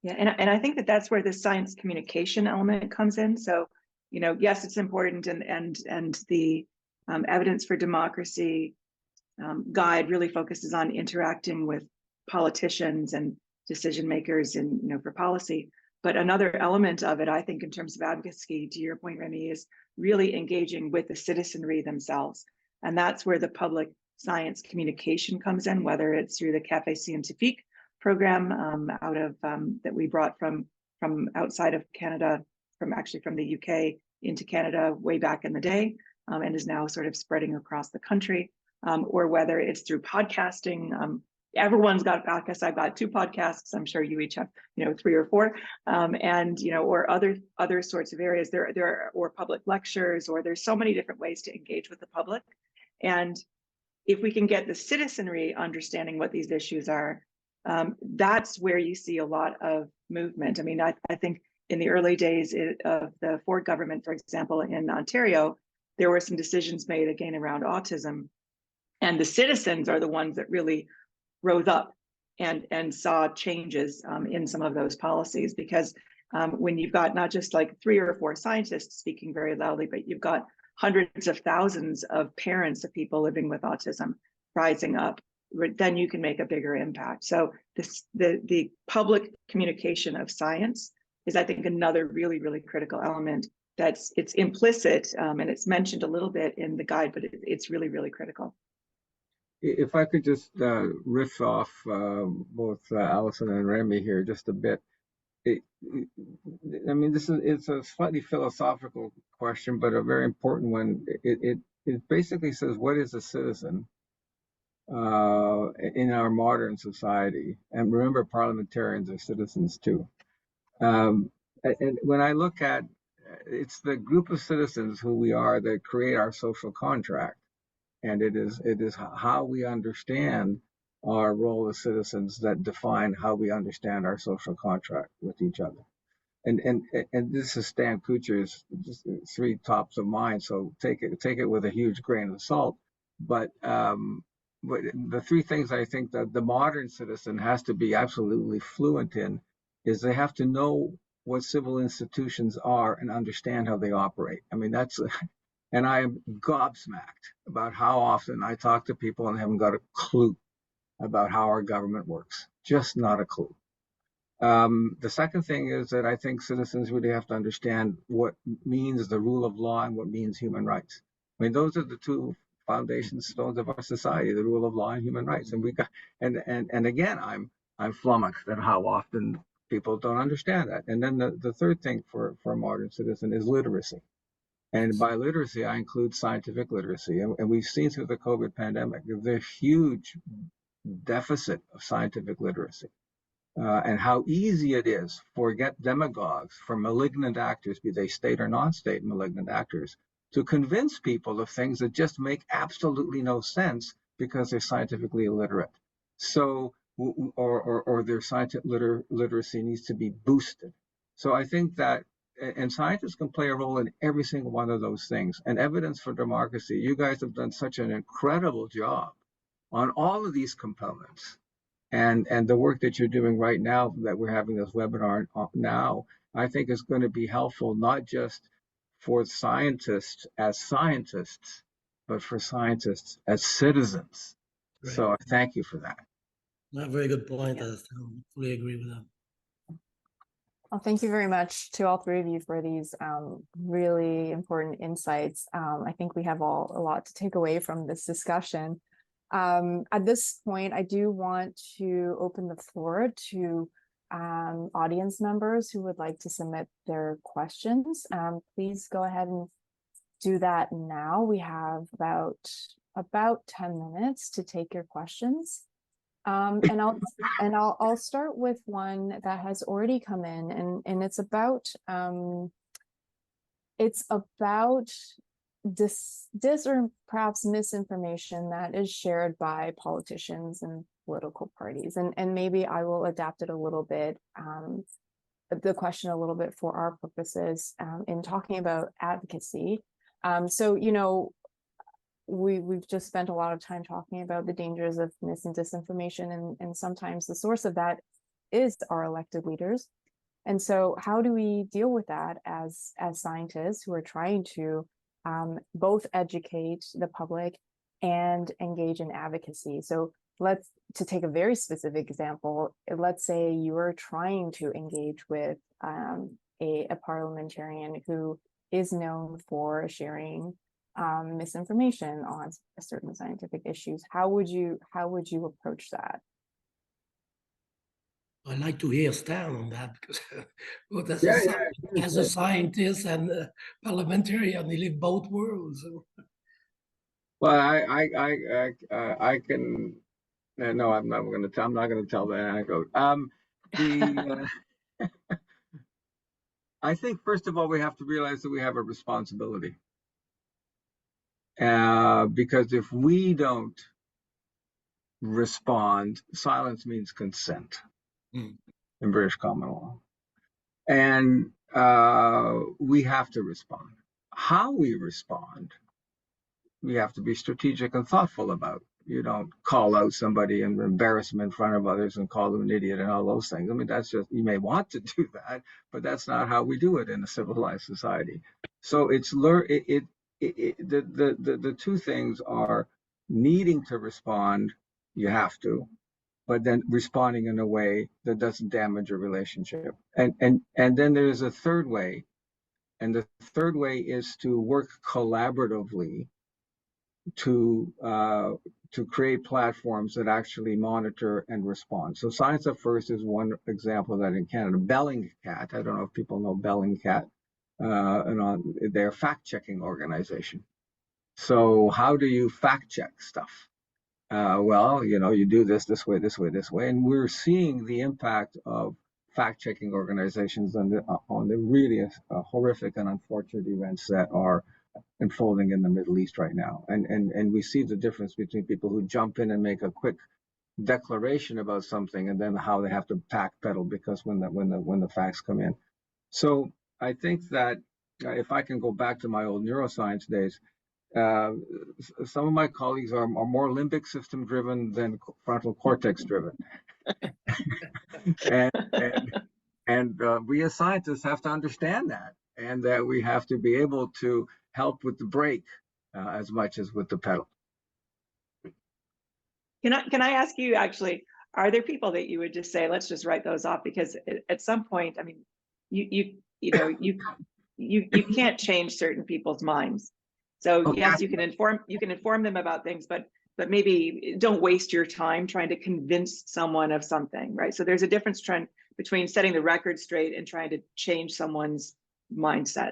Yeah, and I think that that's where the science communication element comes in. So, yes, it's important, and the evidence for democracy guide really focuses on interacting with politicians and decision makers and for policy. But another element of it, I think, in terms of advocacy, to your point, Rémi, is really engaging with the citizenry themselves. And that's where the public science communication comes in, whether it's through the Café Scientifique program out of that we brought from outside of Canada, from the UK into Canada way back in the day, and is now sort of spreading across the country, or whether it's through podcasting. Everyone's got podcasts. I've got 2 podcasts. I'm sure you each have 3 or 4, and or other sorts of areas. There are, or public lectures, or there's so many different ways to engage with the public. And if we can get the citizenry understanding what these issues are, that's where you see a lot of movement. I mean, I think in the early days of the Ford government, for example, in Ontario, there were some decisions made again around autism, and the citizens are the ones that really rose up and saw changes in some of those policies, because when you've got not just like 3 or 4 scientists speaking very loudly, but you've got hundreds of thousands of parents of people living with autism rising up, then you can make a bigger impact. So the public communication of science is, I think, another really, really critical element. It's implicit, and it's mentioned a little bit in the guide, but it's really, really critical. If I could just riff off both Allison and Rémi here just a bit. I mean, it's a slightly philosophical question, but a very important one. It basically says, what is a citizen in our modern society? And remember, parliamentarians are citizens too. And when I look at it's the group of citizens who we are that create our social contract. And it is how we understand our role as citizens that define how we understand our social contract with each other. And this is Stan Kutcher's just three tops of mind, so take it with a huge grain of salt. But the three things I think that the modern citizen has to be absolutely fluent in is they have to know what civil institutions are and understand how they operate. I mean, that's and I am gobsmacked about how often I talk to people and haven't got a clue about how our government works. Just not a clue. The second thing is that I think citizens really have to understand what means the rule of law and what means human rights. I mean, those are the two foundation stones of our society: the rule of law and human rights. And we got, and again, I'm flummoxed at how often people don't understand that. And then the third thing for a modern citizen is literacy. And by literacy, I include scientific literacy. And we've seen through the COVID pandemic, there's a huge deficit of scientific literacy. And how easy it is for demagogues, for malignant actors, be they state or non-state malignant actors, to convince people of things that just make absolutely no sense because they're scientifically illiterate. So, or their scientific literacy needs to be boosted. So I think that, and scientists can play a role in every single one of those things. And Evidence for Democracy, you guys have done such an incredible job on all of these components. And the work that you're doing right now, that we're having this webinar now, I think is going to be helpful, not just for scientists as scientists, but for scientists as citizens. Right. So I thank you for that. A very good point. Yeah. I fully agree with that. Well, thank you very much to all three of you for these really important insights. I think we have a lot to take away from this discussion. At this point, I do want to open the floor to audience members who would like to submit their questions. Please go ahead and do that now. We have about 10 minutes to take your questions. And I'll start with one that has already come in, and it's about dis or perhaps misinformation that is shared by politicians and political parties, and maybe I will adapt it a little bit, the question a little bit for our purposes in talking about advocacy. So, you know, we've just spent a lot of time talking about the dangers of mis and disinformation, and sometimes the source of that is our elected leaders. And so how do we deal with that as scientists who are trying to both educate the public and engage in advocacy? So to take a very specific example, let's say you are trying to engage with a parliamentarian who is known for sharing misinformation on certain scientific issues. How would you approach that? I'd like to hear Stan on that, because as a scientist and a parliamentarian, he live both worlds. Well, I can. No, I'm not going to tell. I'm not going to tell that anecdote. I think first of all we have to realize that we have a responsibility, because if we don't respond, silence means consent. In British common law. And we have to respond. How we respond, we have to be strategic and thoughtful about. You don't call out somebody and embarrass them in front of others and call them an idiot and all those things. I mean, that's just, you may want to do that, but that's not how we do it in a civilized society. So it's the two things are needing to respond, you have to, but then responding in a way that doesn't damage a relationship. And then there's a third way, and the third way is to work collaboratively to create platforms that actually monitor and respond. So Science Up First is one example of that in Canada. Bellingcat, I don't know if people know Bellingcat, they're a fact-checking organization. So how do you fact-check stuff? Well, you know, you do this way, and we're seeing the impact of fact-checking organizations on the really horrific and unfortunate events that are unfolding in the Middle East right now. And we see the difference between people who jump in and make a quick declaration about something, and then how they have to backpedal because when the facts come in. So I think that if I can go back to my old neuroscience days, some of my colleagues are more limbic system driven than frontal cortex driven. and we as scientists have to understand that, and that we have to be able to help with the brake as much as with the pedal. Can I ask you, actually, are there people that you would just say, let's just write those off? Because at some point, I mean, you can't change certain people's minds. So yes, you can inform them about things, but maybe don't waste your time trying to convince someone of something, right? So there's a difference between setting the record straight and trying to change someone's mindset.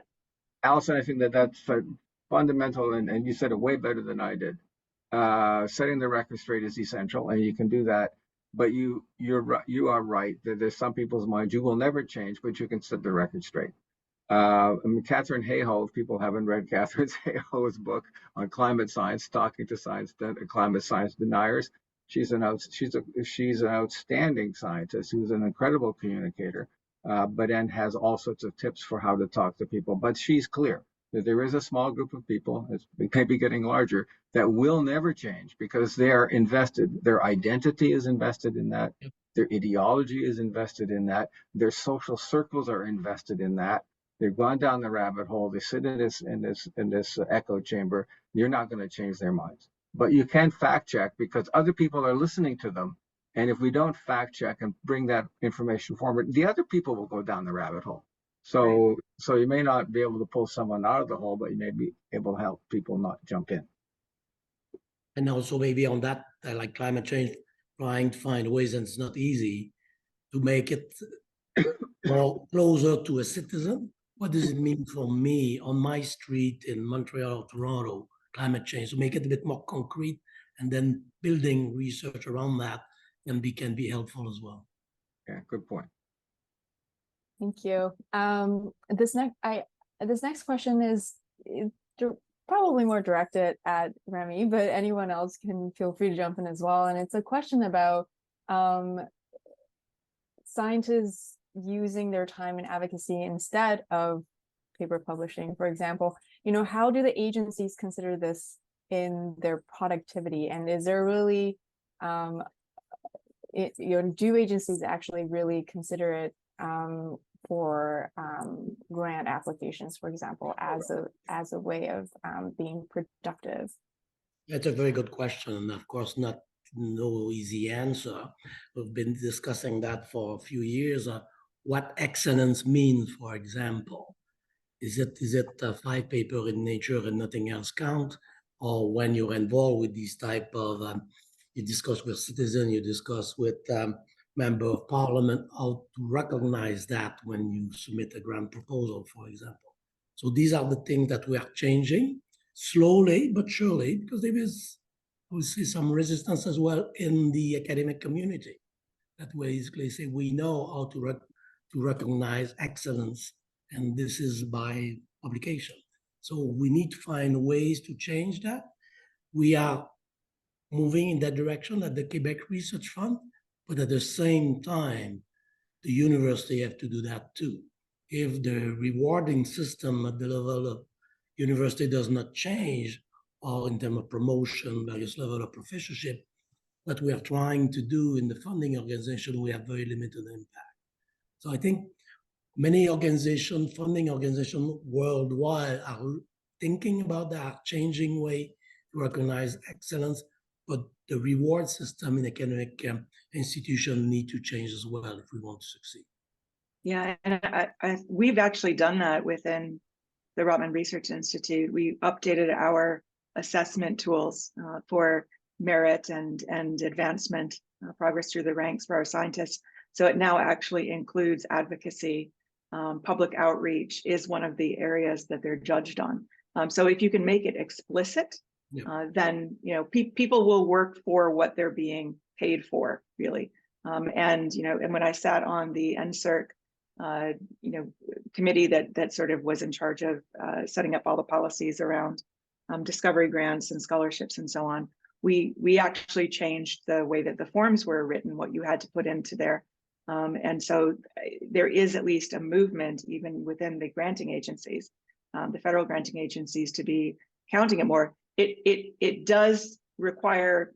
Allison, I think that's fundamental, and you said it way better than I did. Setting the record straight is essential, and you can do that. But you are right that there's some people's minds you will never change, but you can set the record straight. I mean, Katharine Hayhoe, if people haven't read Katharine Hayhoe's book on climate science, Talking to Climate Science Deniers, she's an outstanding scientist who's an incredible communicator, but then has all sorts of tips for how to talk to people. But she's clear that there is a small group of people, it's maybe getting larger, that will never change because they are invested. Their identity is invested in that. Their ideology is invested in that. Their social circles are invested in that. They've gone down the rabbit hole. They sit in this echo chamber. You're not going to change their minds. But you can fact check because other people are listening to them. And if we don't fact check and bring that information forward, the other people will go down the rabbit hole. So you may not be able to pull someone out of the hole, but you may be able to help people not jump in. And also maybe on that, like climate change, trying to find ways, and it's not easy, to make it more closer to a citizen. What does it mean for me on my street in Montreal or Toronto, climate change? So make it a bit more concrete, and then building research around that can be helpful as well. Yeah, good point. Thank you. This next question is probably more directed at Rémi, but anyone else can feel free to jump in as well. And it's a question about scientists using their time in advocacy instead of paper publishing, for example. How do the agencies consider this in their productivity? And is there really, do agencies actually really consider it for grant applications, for example, as a way of being productive? That's a very good question, and of course, no easy answer. We've been discussing that for a few years. What excellence means, for example, is it 5 papers in Nature and nothing else count, or when you're involved with these type of you discuss with citizens, you discuss with member of parliament, how to recognize that when you submit a grant proposal, for example. So these are the things that we are changing slowly but surely, because there is, we see some resistance as well in the academic community. That way, basically say we know how to recognize excellence, and this is by publication. So we need to find ways to change that. We are moving in that direction at the Quebec Research Fund, but at the same time, the university have to do that too. If the rewarding system at the level of university does not change, or in terms of promotion, various level of professorship, what we are trying to do in the funding organization, we have very limited impact. So I think many funding organizations worldwide are thinking about that, changing way to recognize excellence, but the reward system in academic institution need to change as well if we want to succeed. Yeah, and we've actually done that within the Rotman Research Institute. We updated our assessment tools for merit and advancement, progress through the ranks for our scientists. So it now actually includes advocacy. Public outreach is one of the areas that they're judged on. So if you can make it explicit, then people will work for what they're being paid for, really. And when I sat on the NSERC, committee that sort of was in charge of setting up all the policies around discovery grants and scholarships and so on, we actually changed the way that the forms were written, what you had to put into there. And so there is at least a movement even within the granting agencies, the federal granting agencies, to be counting it more. It does require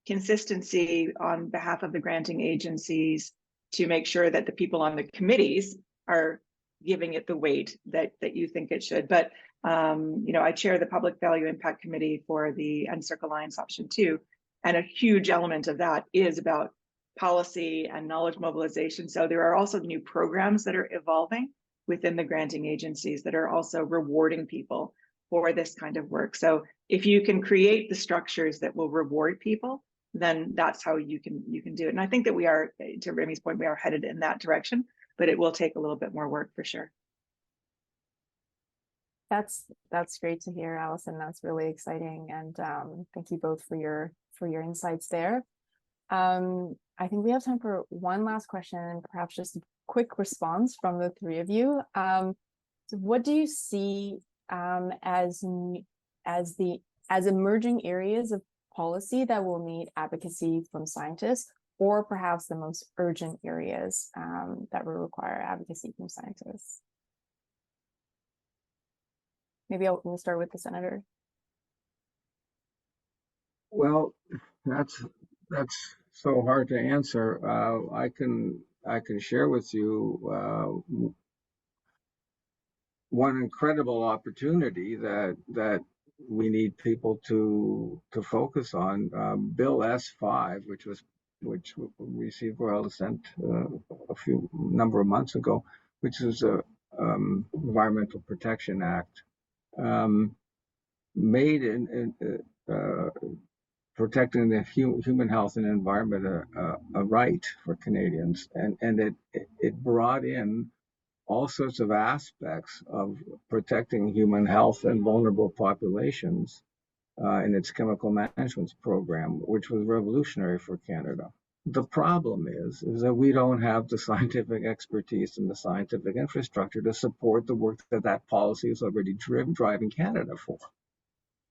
consistency on behalf of the granting agencies to make sure that the people on the committees are giving it the weight that you think it should. But I chair the Public Value Impact Committee for the NSERC Alliance Option 2, and a huge element of that is about policy and knowledge mobilization. So there are also new programs that are evolving within the granting agencies that are also rewarding people for this kind of work. So if you can create the structures that will reward people, then that's how you can do it. And I think that we are, to Rémi's point, we are headed in that direction, but it will take a little bit more work for sure. That's great to hear, Allison. That's really exciting, and thank you both for your insights there. I think we have time for one last question, and perhaps just a quick response from the three of you. So what do you see as emerging areas of policy that will need advocacy from scientists, or perhaps the most urgent areas that will require advocacy from scientists? Maybe we'll start with the senator. Well, that's so hard to answer. I can share with you one incredible opportunity that we need people to focus on. Bill S5, which received royal assent a number of months ago, which is a Environmental Protection Act, made protecting the human health and environment a right for Canadians, and it brought in all sorts of aspects of protecting human health and vulnerable populations in its chemical management program, which was revolutionary for Canada. The problem is that we don't have the scientific expertise and the scientific infrastructure to support the work that policy is already driving Canada for.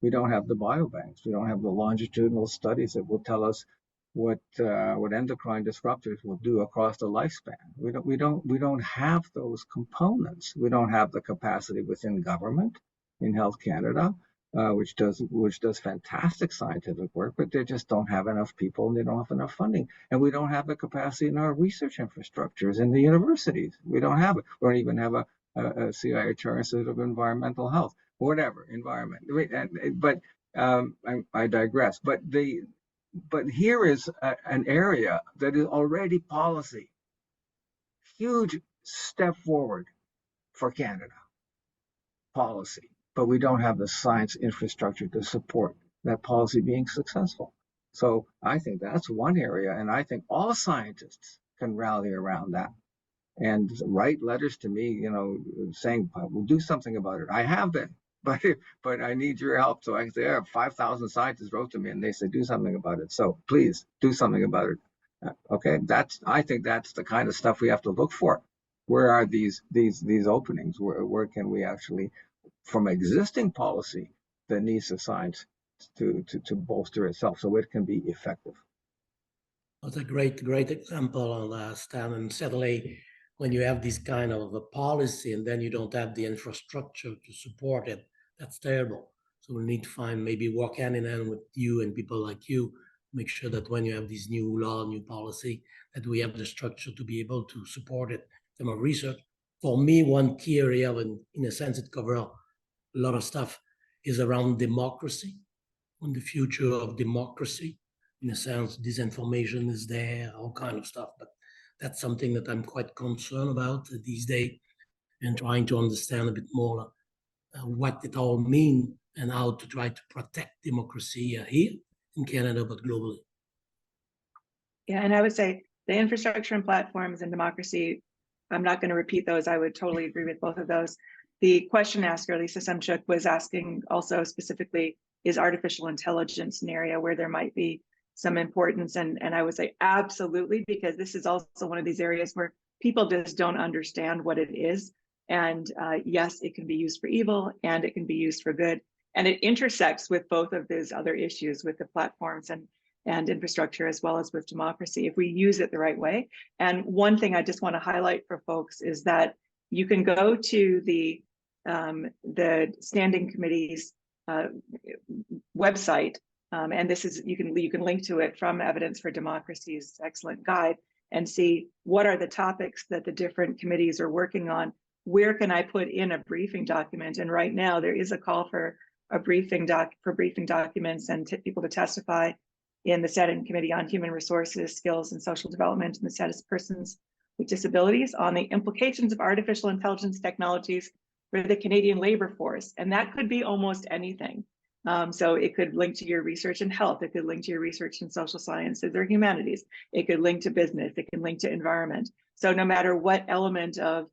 We don't have the biobanks. We don't have the longitudinal studies that will tell us what endocrine disruptors will do across the lifespan. We don't have those components. We don't have the capacity within government, in Health Canada, which does fantastic scientific work, but they just don't have enough people and they don't have enough funding. And we don't have the capacity in our research infrastructures in the universities. We don't have it. We don't even have a CIHR Institute of Environmental Health, whatever, environment. But I digress. But here is an area that is already policy. Huge step forward for Canada, policy. But we don't have the science infrastructure to support that policy being successful. So I think that's one area, and I think all scientists can rally around that and write letters to me, saying, we'll do something about it. I have been, but I need your help. So I say, 5,000 scientists wrote to me and they said, do something about it. So please do something about it. Okay, I think that's the kind of stuff we have to look for. Where are these openings? Where can we actually, from existing policy that needs the science to bolster itself so it can be effective? That's a great example on Stan. And certainly when you have this kind of a policy and then you don't have the infrastructure to support it, that's terrible. So we need to find, maybe work hand in hand with you and people like you, make sure that when you have this new law, new policy, that we have the structure to be able to support it from a research. For me, one key area, and in a sense it covers a lot of stuff, is around democracy, on the future of democracy. In a sense, disinformation is there, all kind of stuff, but that's something that I'm quite concerned about these days, and trying to understand a bit more what it all means and how to try to protect democracy here in Canada, but globally. Yeah, and I would say the infrastructure and platforms and democracy, I'm not going to repeat those. I would totally agree with both of those. The question asker, Lisa Semchuk, was asking also specifically, is artificial intelligence an area where there might be some importance. And I would say absolutely, because this is also one of these areas where people just don't understand what it is. And yes, it can be used for evil and it can be used for good. And it intersects with both of these other issues with the platforms and infrastructure, as well as with democracy, if we use it the right way. And one thing I just want to highlight for folks is that you can go to the standing committee's website, and this is you can link to it from Evidence for Democracy's excellent guide, and see what are the topics that the different committees are working on. Where can I put in a briefing document? And right now there is a call for a briefing documents and people to testify in the Standing Committee on Human Resources, Skills and Social Development and the Status of Persons with Disabilities on the implications of artificial intelligence technologies for the Canadian labor force. And that could be almost anything. So it could link to your research in health. It could link to your research in social sciences or humanities. It could link to business. It can link to environment. So no matter what element of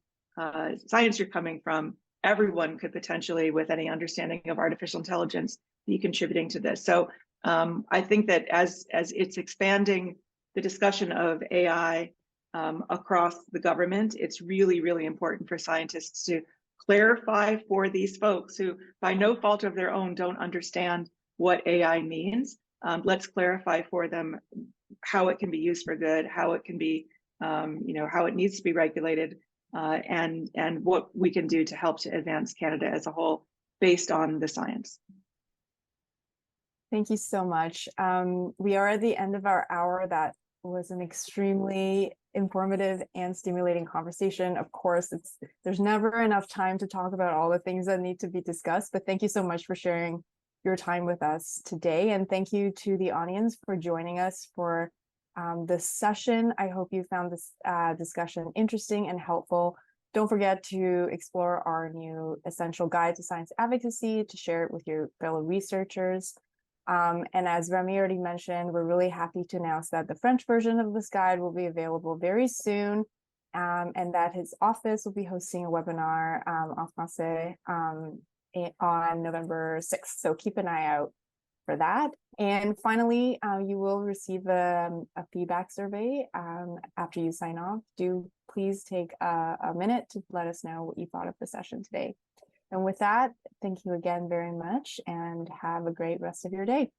science you're coming from, everyone could potentially, with any understanding of artificial intelligence, be contributing to this. So I think that as it's expanding the discussion of AI across the government, it's really, really important for scientists to clarify for these folks who, by no fault of their own, don't understand what AI means. Let's clarify for them how it can be used for good, how it can be, how it needs to be regulated, and what we can do to help to advance Canada as a whole based on the science. Thank you so much. We are at the end of our hour. That was an extremely informative and stimulating conversation. Of course, there's never enough time to talk about all the things that need to be discussed, but thank you so much for sharing your time with us today. And thank you to the audience for joining us for this session. I hope you found this discussion interesting and helpful. Don't forget to explore our new essential guide to science advocacy, to share it with your fellow researchers. And as Rémi already mentioned, we're really happy to announce that the French version of this guide will be available very soon, and that his office will be hosting a webinar en français on November 6th. So keep an eye out for that. And finally, you will receive a feedback survey after you sign off. Do please take a minute to let us know what you thought of the session today. And with that, thank you again very much and have a great rest of your day.